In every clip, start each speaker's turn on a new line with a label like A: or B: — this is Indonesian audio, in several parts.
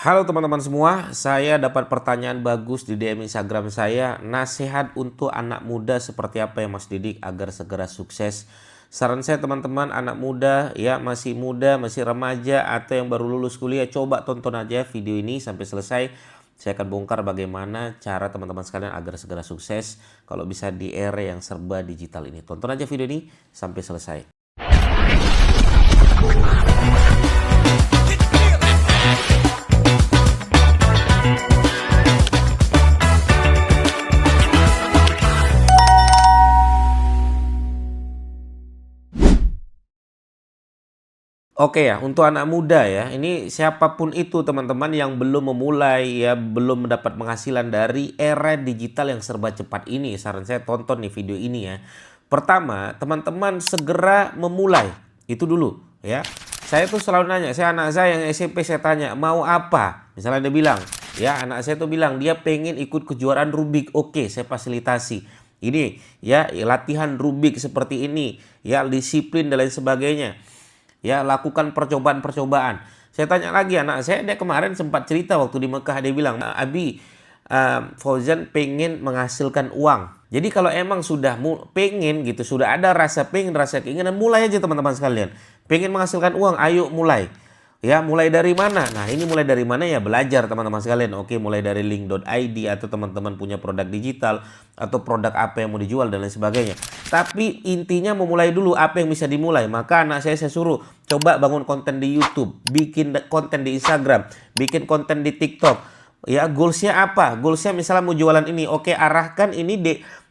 A: Halo teman-teman semua, saya dapat pertanyaan bagus di DM Instagram saya. Nasihat untuk anak muda seperti apa ya Mas Didik agar segera sukses? Saran saya teman-teman, anak muda ya masih muda, masih remaja atau yang baru lulus kuliah, coba tonton aja video ini sampai selesai. Saya akan bongkar bagaimana cara teman-teman sekalian agar segera sukses kalau bisa di era yang serba digital ini. Tonton aja video ini sampai selesai. Oke ya, untuk anak muda ya, ini siapapun itu teman-teman yang belum memulai ya, belum mendapat penghasilan dari era digital yang serba cepat ini, saran saya tonton nih video ini ya. Pertama, teman-teman segera memulai, itu dulu ya. Saya tuh selalu nanya, anak saya yang SMP saya tanya, mau apa? Misalnya dia bilang, ya anak saya tuh bilang dia pengen ikut kejuaraan Rubik, oke saya fasilitasi. Ini ya latihan Rubik seperti ini, ya disiplin dan lain sebagainya. Ya, lakukan percobaan-percobaan. Saya tanya lagi anak saya, dia kemarin sempat cerita waktu di Mekah, dia bilang, Abi, Fauzan pengen menghasilkan uang. Jadi kalau emang sudah pengen gitu, sudah ada rasa pengen, rasa keinginan, mulai aja teman-teman sekalian. Pengen menghasilkan uang, ayo mulai. Ya, mulai dari mana? Nah, ini mulai dari mana ya? Belajar teman-teman sekalian. Oke, mulai dari link.id atau teman-teman punya produk digital atau produk apa yang mau dijual dan lain sebagainya. Tapi intinya memulai dulu apa yang bisa dimulai. Maka anak saya suruh coba bangun konten di YouTube, bikin konten di Instagram, bikin konten di TikTok. Ya, goalsnya apa? Goalsnya misalnya mau jualan ini. Oke, arahkan ini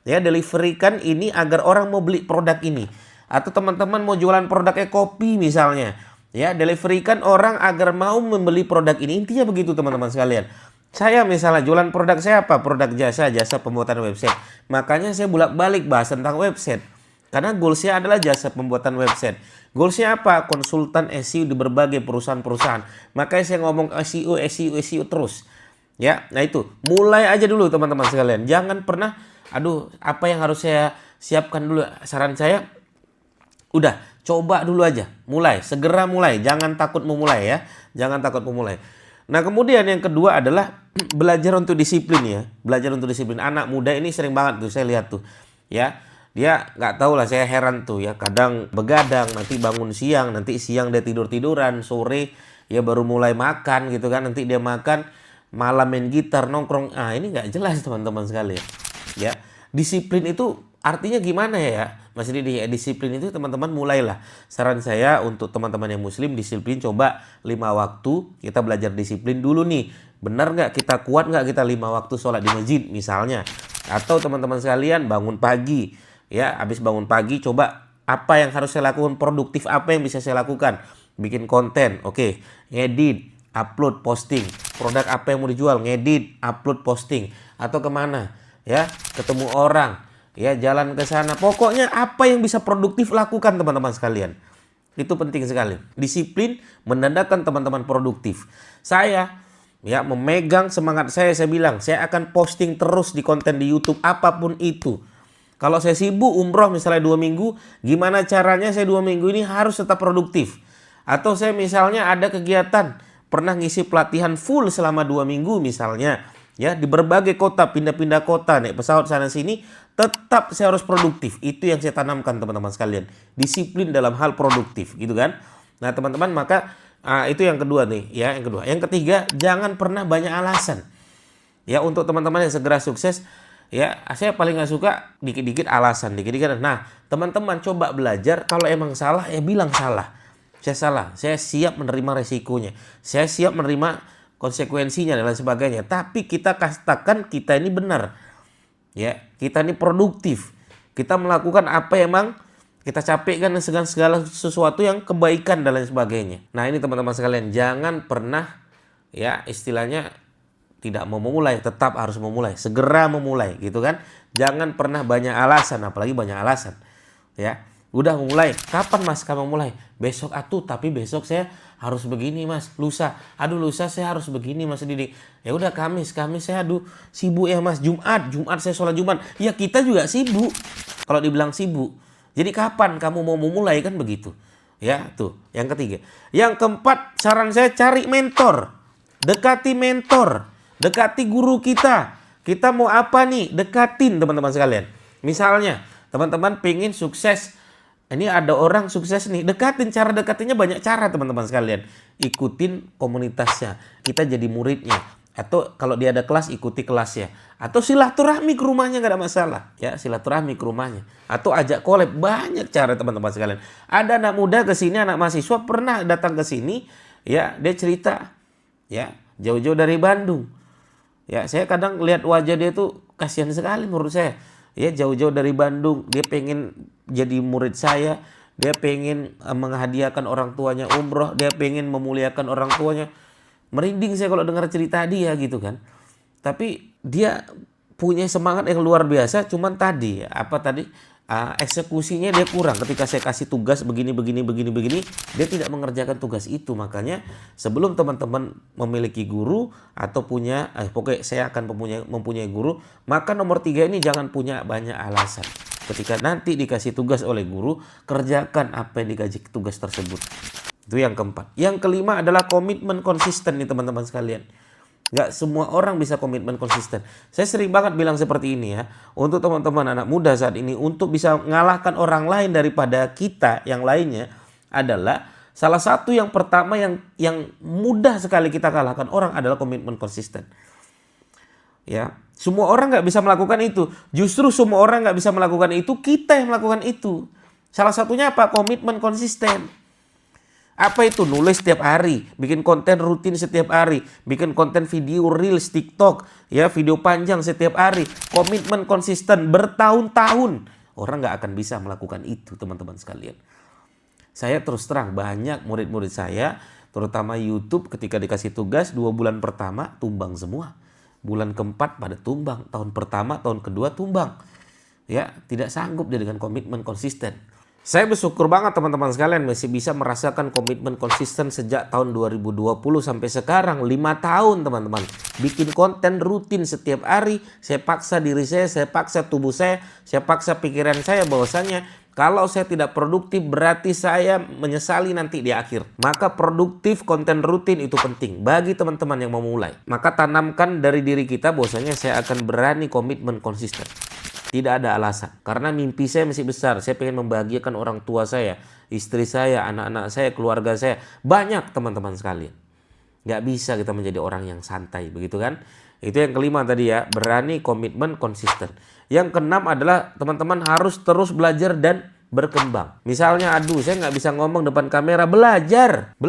A: deliverykan ini agar orang mau beli produk ini. Atau teman-teman mau jualan produknya kopi misalnya. Ya, deliverykan orang agar mau membeli produk ini. Intinya begitu teman-teman sekalian. Saya misalnya jualan produk saya apa? Produk jasa pembuatan website. Makanya saya bolak-balik bahas tentang website. Karena goalsnya adalah jasa pembuatan website. Goalsnya apa? Konsultan SEO di berbagai perusahaan-perusahaan. Makanya saya ngomong SEO terus. Ya, nah itu. Mulai aja dulu teman-teman sekalian. Jangan pernah, aduh apa yang harus saya siapkan dulu. Saran saya, udah, coba dulu aja. Mulai, segera mulai. Jangan takut memulai ya. Jangan takut memulai. Nah, kemudian yang kedua adalah belajar untuk disiplin ya. Belajar untuk disiplin. Anak muda ini sering banget tuh saya lihat tuh. Ya, dia nggak tahu lah, saya heran tuh ya. Kadang begadang, nanti bangun siang, nanti siang dia tidur-tiduran, sore ya baru mulai makan gitu kan. Nanti dia makan, malam main gitar, nongkrong. Ah, ini nggak jelas teman-teman sekalian. Ya, disiplin itu artinya gimana ya? Mas Didi, ya, disiplin itu teman-teman mulailah. Saran saya untuk teman-teman yang muslim, disiplin coba 5 waktu. Kita belajar disiplin dulu nih. Benar nggak kita, kuat nggak kita 5 waktu sholat di masjid misalnya. Atau teman-teman sekalian bangun pagi. Ya, habis bangun pagi coba apa yang harus saya lakukan, produktif apa yang bisa saya lakukan. Bikin konten, oke. Ngedit, upload, posting. Produk apa yang mau dijual, ngedit, upload, posting. Atau kemana? Ya, ketemu orang. Ya, jalan ke sana. Pokoknya apa yang bisa produktif lakukan teman-teman sekalian. Itu penting sekali. Disiplin menandakan teman-teman produktif. Saya ya memegang semangat saya bilang, saya akan posting terus di konten di YouTube apapun itu. Kalau saya sibuk umroh misalnya 2 minggu, gimana caranya saya 2 minggu ini harus tetap produktif. Atau saya misalnya ada kegiatan, pernah ngisi pelatihan full selama 2 minggu misalnya. Ya, di berbagai kota, pindah-pindah kota, naik pesawat sana sini, tetap saya harus produktif. Itu yang saya tanamkan teman-teman sekalian. Disiplin dalam hal produktif, gitu kan. Nah, teman-teman, maka itu yang kedua nih, ya, yang kedua. Yang ketiga, jangan pernah banyak alasan. Ya, untuk teman-teman yang segera sukses, ya, saya paling nggak suka dikit-dikit alasan, dikit-dikit. Nah, teman-teman coba belajar, kalau emang salah, ya bilang salah. Saya salah, saya siap menerima resikonya. Saya siap menerima konsekuensinya dan lain sebagainya. Tapi kita katakan kita ini benar. Ya, kita ini produktif. Kita melakukan apa yang emang kita capekkan dengan segala sesuatu yang kebaikan dan lain sebagainya. Nah, ini teman-teman sekalian, jangan pernah ya istilahnya tidak mau memulai, tetap harus memulai, segera memulai gitu kan. Jangan pernah banyak alasan, apalagi banyak alasan. Ya, udah mulai. Kapan Mas kamu mulai? Besok atuh, tapi besok saya harus begini Mas. Lusa, aduh lusa saya harus begini Mas Didik. Ya udah Kamis saya aduh sibuk ya Mas. Jumat saya sholat Jumat. Ya kita juga sibuk. Kalau dibilang sibuk. Jadi kapan kamu mau memulai kan begitu. Ya tuh, yang ketiga. Yang keempat, saran saya cari mentor. Dekati mentor, dekati guru kita. Kita mau apa nih? Dekatin teman-teman sekalian. Misalnya, teman-teman pengen sukses. Ini ada orang sukses nih. Dekatin, cara dekatinnya banyak cara teman-teman sekalian. Ikutin komunitasnya. Kita jadi muridnya. Atau kalau dia ada kelas, ikuti kelasnya. Atau silaturahmi ke rumahnya, nggak ada masalah. Ya, silaturahmi ke rumahnya. Atau ajak collab. Banyak cara teman-teman sekalian. Ada anak muda ke sini, anak mahasiswa pernah datang ke sini. Ya, dia cerita. Ya, jauh-jauh dari Bandung. Ya, saya kadang lihat wajah dia tuh kasihan sekali menurut saya. Ya, jauh-jauh dari Bandung, dia pengen jadi murid saya, dia pengen menghadiahkan orang tuanya umroh, dia pengen memuliakan orang tuanya. Merinding saya kalau dengar cerita dia gitu kan. Tapi dia punya semangat yang luar biasa, cuman tadi eksekusinya dia kurang. Ketika saya kasih tugas begini, dia tidak mengerjakan tugas itu. Makanya sebelum teman-teman memiliki guru atau pokoknya saya akan mempunyai guru, maka nomor 3 ini jangan punya banyak alasan. Ketika nanti dikasih tugas oleh guru, kerjakan apa yang dikasih tugas tersebut. Itu yang keempat. Yang kelima adalah komitmen konsisten nih teman-teman sekalian. Gak semua orang bisa komitmen konsisten. Saya sering banget bilang seperti ini ya. Untuk teman-teman anak muda saat ini, untuk bisa mengalahkan orang lain daripada kita yang lainnya adalah salah satu yang pertama yang mudah sekali kita kalahkan orang adalah komitmen konsisten. Ya, semua orang nggak bisa melakukan itu. Justru semua orang nggak bisa melakukan itu, kita yang melakukan itu. Salah satunya apa? Komitmen konsisten. Apa itu? Nulis setiap hari, bikin konten rutin setiap hari, bikin konten video reels TikTok, ya video panjang setiap hari, komitmen konsisten bertahun-tahun. Orang nggak akan bisa melakukan itu teman-teman sekalian. Saya terus terang banyak murid-murid saya, terutama YouTube ketika dikasih tugas 2 bulan pertama tumbang semua. Bulan keempat pada tumbang, tahun pertama, tahun kedua tumbang. Ya, tidak sanggup dia dengan komitmen konsisten. Saya bersyukur banget teman-teman sekalian masih bisa merasakan komitmen konsisten sejak tahun 2020 sampai sekarang 5 tahun teman-teman. Bikin konten rutin setiap hari, saya paksa diri saya paksa tubuh saya paksa pikiran saya bahwasanya kalau saya tidak produktif berarti saya menyesali nanti di akhir. Maka produktif konten rutin itu penting bagi teman-teman yang mau mulai. Maka tanamkan dari diri kita bahwasanya saya akan berani komitmen konsisten. Tidak ada alasan. Karena mimpi saya masih besar. Saya pengen membahagiakan orang tua saya, istri saya, anak-anak saya, keluarga saya. Banyak teman-teman sekalian. Gak bisa kita menjadi orang yang santai. Begitu kan? Itu yang kelima tadi ya. Berani, komitmen, konsisten. Yang keenam adalah teman-teman harus terus belajar dan berkembang. Misalnya saya gak bisa ngomong depan kamera. Belajar,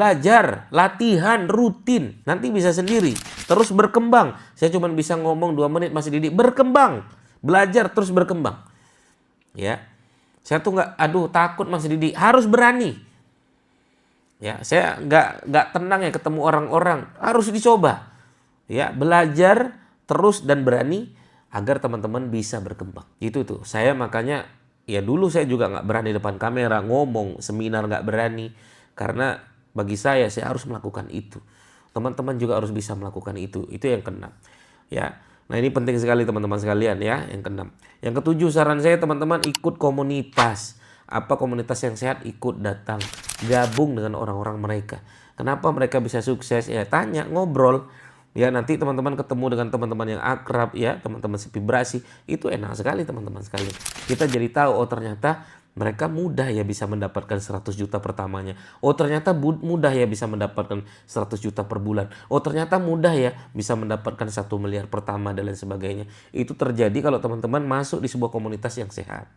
A: latihan, rutin. Nanti bisa sendiri. Terus berkembang. Saya cuma bisa ngomong 2 menit masih Didik. Berkembang. Belajar terus berkembang. Ya. Saya tuh takut Mas Didi, harus berani. Ya, saya nggak tenang ya ketemu orang-orang, harus dicoba. Ya, belajar terus dan berani agar teman-teman bisa berkembang. Itu tuh. Saya makanya ya dulu saya juga nggak berani depan kamera, ngomong, seminar nggak berani karena bagi saya harus melakukan itu. Teman-teman juga harus bisa melakukan itu. Itu yang keenam. Ya. Nah ini penting sekali teman-teman sekalian ya, yang keenam. Yang ketujuh saran saya teman-teman ikut komunitas. Apa komunitas yang sehat? Ikut datang, gabung dengan orang-orang mereka. Kenapa mereka bisa sukses? Ya tanya, ngobrol. Ya nanti teman-teman ketemu dengan teman-teman yang akrab ya, teman-teman sevibrasi. Itu enak sekali teman-teman sekalian. Kita jadi tahu ternyata mereka mudah ya bisa mendapatkan 100 juta pertamanya. Oh ternyata mudah ya bisa mendapatkan 100 juta per bulan. Oh ternyata mudah ya bisa mendapatkan 1 miliar pertama dan lain sebagainya. Itu terjadi kalau teman-teman masuk di sebuah komunitas yang sehat.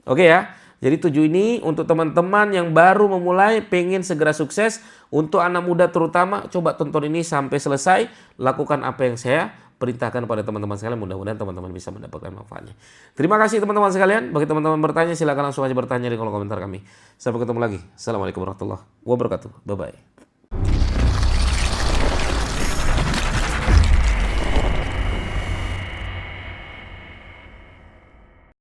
A: Oke ya. Jadi 7 ini untuk teman-teman yang baru memulai pengen segera sukses. Untuk anak muda terutama coba tonton ini sampai selesai. Lakukan apa yang saya perintahkan pada teman-teman sekalian, mudah-mudahan teman-teman bisa mendapatkan manfaatnya. Terima kasih teman-teman sekalian. Bagi teman-teman bertanya silakan langsung aja bertanya di kolom komentar kami. Sampai ketemu lagi. Assalamualaikum warahmatullahi wabarakatuh. Bye bye.